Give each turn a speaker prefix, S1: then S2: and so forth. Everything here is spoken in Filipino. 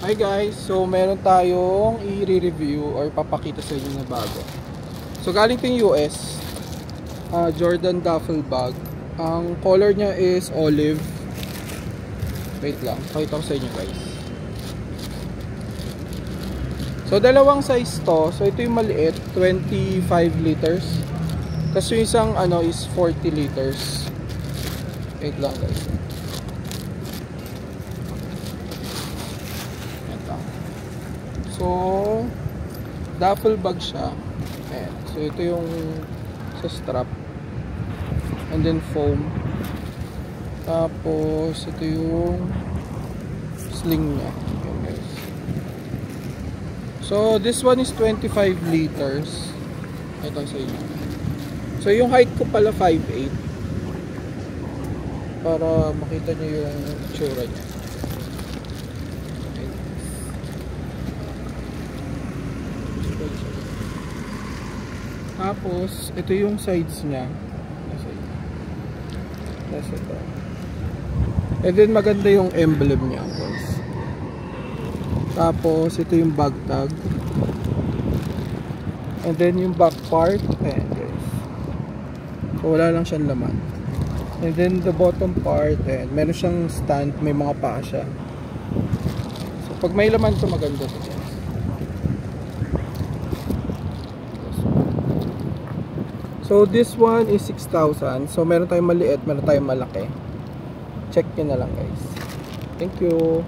S1: Hi guys, so meron tayong i-review or papakita sa inyo na bago. So galing ting US, Jordan duffel bag. Ang color niya is olive. Wait lang, pakita ko sa inyo guys. So dalawang size to. So ito yung maliit, 25 liters. Tapos yung isang is 40 liters. Wait lang guys. So, duffel bag siya. Ayan. So, ito yung sa strap. And then foam. Tapos, ito yung sling niya. Ayan guys. So, this one is 25 liters. Ito sa inyo. So, yung height ko pala 5'8". Para makita nyo yung tsura niya. Tapos, ito yung sides niya. Nasa ito. And then, maganda yung emblem niya, guys. Tapos, ito yung bag tag. And then, yung back part. Ayan, guys. So, wala lang siyang laman. And then, the bottom part. Ayan, meron siyang stand. May mga paa siya. So, pag may laman ito, maganda ito, guys. So this one is 6,000. So meron tayong maliit, meron tayong malaki. Check nyo na lang guys. Thank you.